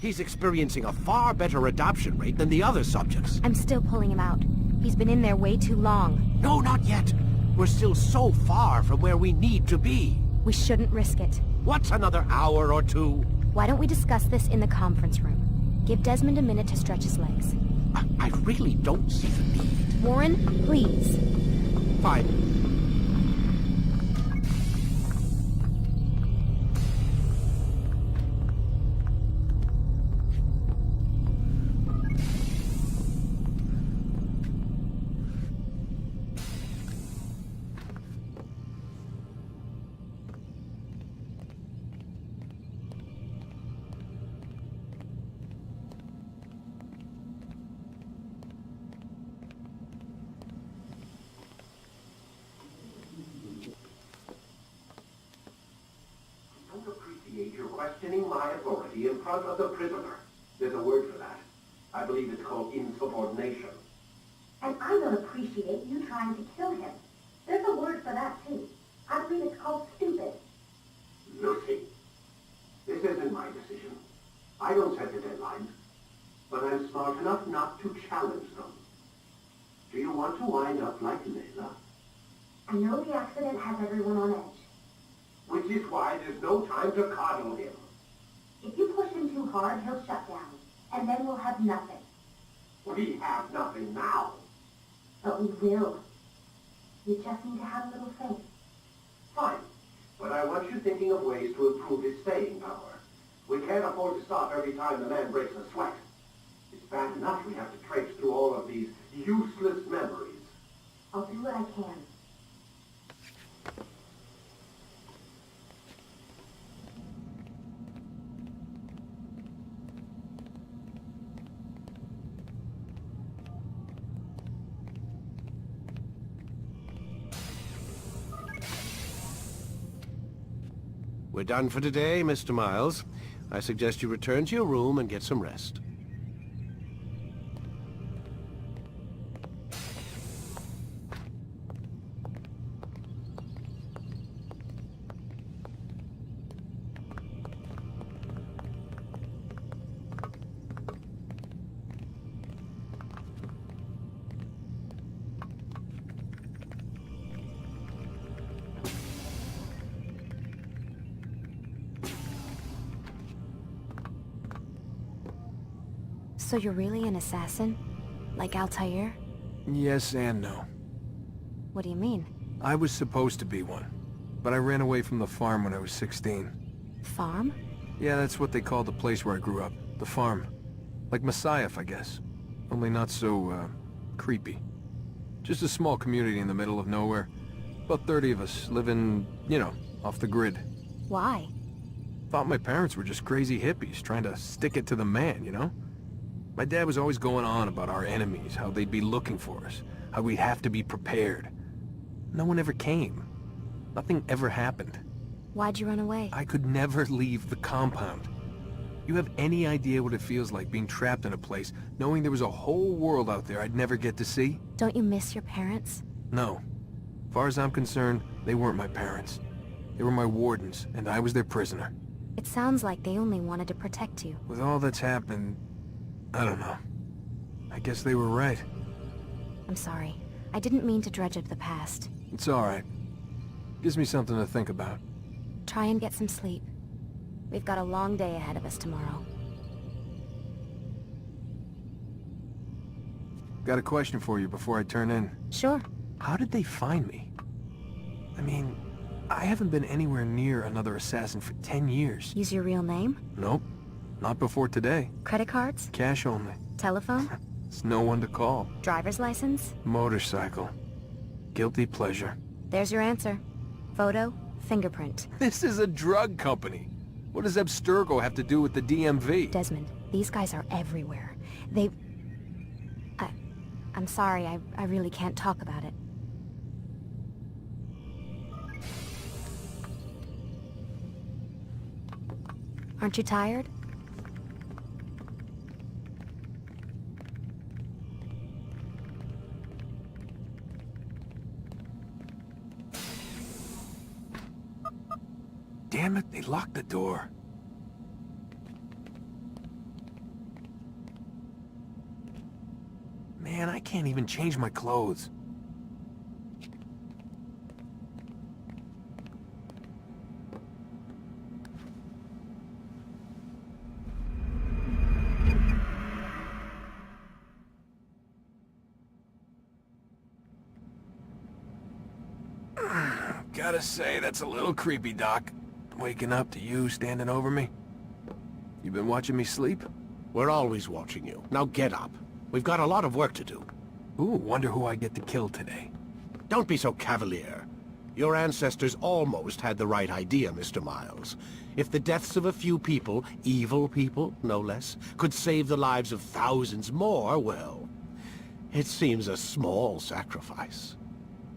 He's experiencing a far better adoption rate than the other subjects. I'm still pulling him out. He's been in there way too long. No, not yet. We're still so far from where we need to be. We shouldn't risk it. What's another hour or two? Why don't we discuss this in the conference room? Give Desmond a minute to stretch his legs. I really don't see the need. Warren, please. Fine. You're questioning my authority in front of the prisoner. There's a word for that. I believe it's called insubordination. And I don't appreciate you trying to kill him. There's a word for that, too. I believe it's called stupid. Lucy, this isn't my decision. I don't set the deadlines, but I'm smart enough not to challenge them. Do you want to wind up like Layla? I know the accident has everyone on edge. Which is why there's no time to coddle him. If you push him too hard, he'll shut down. And then we'll have nothing. We have nothing now. But we will. You just need to have a little faith. Fine. But I want you thinking of ways to improve his staying power. We can't afford to stop every time the man breaks a sweat. It's bad enough we have to traipse through all of these useless memories. I'll do what I can. We're done for today, Mr. Miles. I suggest you return to your room and get some rest. So you're really an assassin? Like Altair? Yes and no. What do you mean? I was supposed to be one, but I ran away from the farm when I was 16. Farm? Yeah, that's what they called the place where I grew up. The farm. Like Messiah, I guess. Only not so, creepy. Just a small community in the middle of nowhere. About 30 of us, living, you know, off the grid. Why? Thought my parents were just crazy hippies, trying to stick it to the man, you know? My dad was always going on about our enemies, how they'd be looking for us, how we'd have to be prepared. No one ever came. Nothing ever happened. Why'd you run away? I could never leave the compound. You have any idea what it feels like being trapped in a place, knowing there was a whole world out there I'd never get to see? Don't you miss your parents? No. As far as I'm concerned, they weren't my parents. They were my wardens, and I was their prisoner. It sounds like they only wanted to protect you. With all that's happened, I don't know. I guess they were right. I'm sorry. I didn't mean to dredge up the past. It's alright. Gives me something to think about. Try and get some sleep. We've got a long day ahead of us tomorrow. Got a question for you before I turn in. Sure. How did they find me? I mean, I haven't been anywhere near another assassin for 10 years. Use your real name? Nope. Not before today. Credit cards? Cash only. Telephone? It's no one to call. Driver's license? Motorcycle. Guilty pleasure. There's your answer. Photo, fingerprint. This is a drug company. What does Abstergo have to do with the DMV? Desmond, these guys are everywhere. They... I'm sorry, I really can't talk about it. Aren't you tired? Damn it, they locked the door. Man, I can't even change my clothes. Gotta say, that's a little creepy, Doc. Waking up to you standing over me. You been watching me sleep? We're always watching you. Now get up. We've got a lot of work to do. Ooh, wonder who I get to kill today. Don't be so cavalier. Your ancestors almost had the right idea, Mr. Miles. If the deaths of a few people, evil people, no less, could save the lives of thousands more, well, it seems a small sacrifice.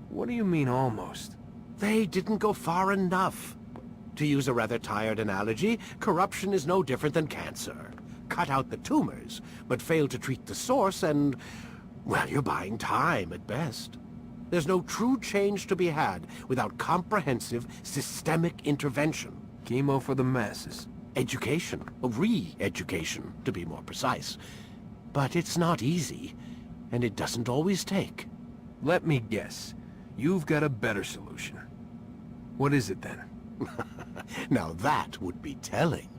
What do you mean, almost? They didn't go far enough. To use a rather tired analogy, corruption is no different than cancer. Cut out the tumors, but fail to treat the source and, well, you're buying time at best. There's no true change to be had without comprehensive, systemic intervention. Chemo for the masses. Education, re-education, to be more precise. But it's not easy, and it doesn't always take. Let me guess. You've got a better solution. What is it, then? Now that would be telling.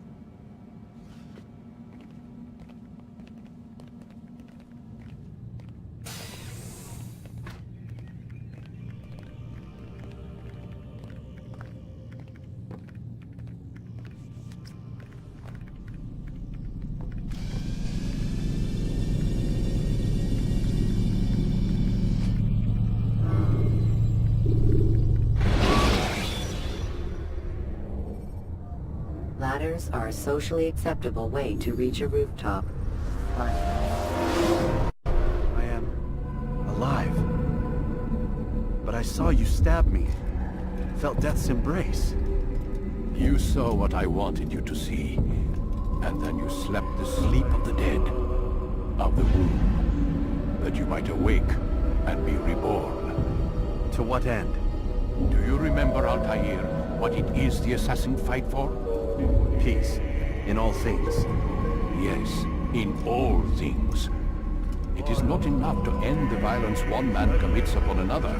Ladders are a socially acceptable way to reach a rooftop. I am alive. But I saw you stab me. Felt death's embrace. You saw what I wanted you to see, and then you slept the sleep of the dead, of the womb, that you might awake and be reborn. To what end? Do you remember, Altair, what it is the assassin fight for? Peace. In all things. Yes, in all things. It is not enough to end the violence one man commits upon another.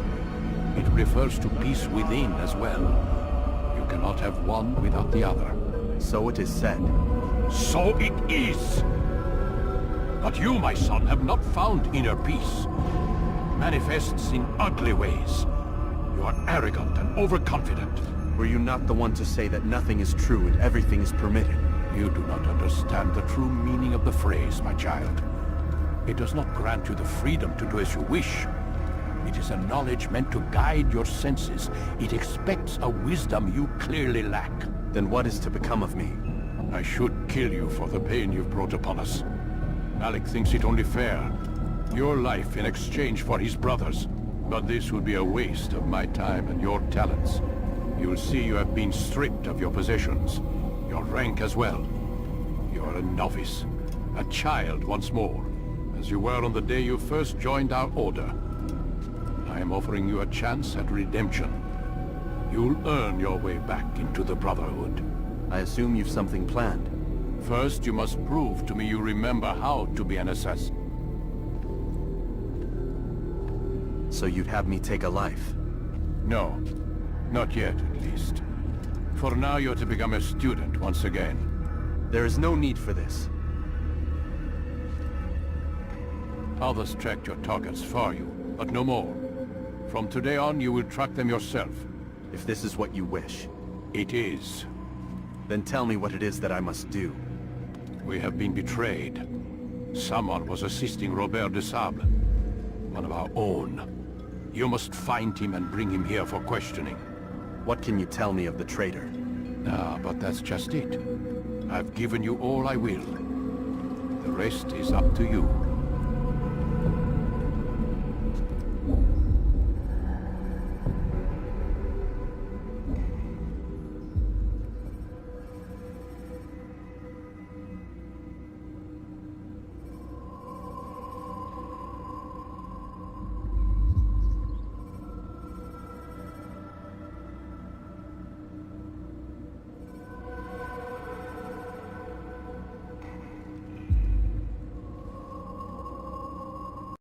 It refers to peace within as well. You cannot have one without the other. So it is said. So it is! But you, my son, have not found inner peace. Manifests in ugly ways. You are arrogant and overconfident. Were you not the one to say that nothing is true and everything is permitted? You do not understand the true meaning of the phrase, my child. It does not grant you the freedom to do as you wish. It is a knowledge meant to guide your senses. It expects a wisdom you clearly lack. Then what is to become of me? I should kill you for the pain you've brought upon us. Malik thinks it only fair. Your life in exchange for his brother's. But this would be a waste of my time and your talents. You'll see you have been stripped of your possessions, your rank as well. You are a novice, a child once more, as you were on the day you first joined our order. I am offering you a chance at redemption. You'll earn your way back into the Brotherhood. I assume you've something planned. First, you must prove to me you remember how to be an assassin. So you'd have me take a life? No. Not yet, at least. For now, you're to become a student once again. There is no need for this. Others tracked your targets for you, but no more. From today on, you will track them yourself. If this is what you wish. It is. Then tell me what it is that I must do. We have been betrayed. Someone was assisting Robert de Sable, one of our own. You must find him and bring him here for questioning. What can you tell me of the traitor? Ah, but that's just it. I've given you all I will. The rest is up to you.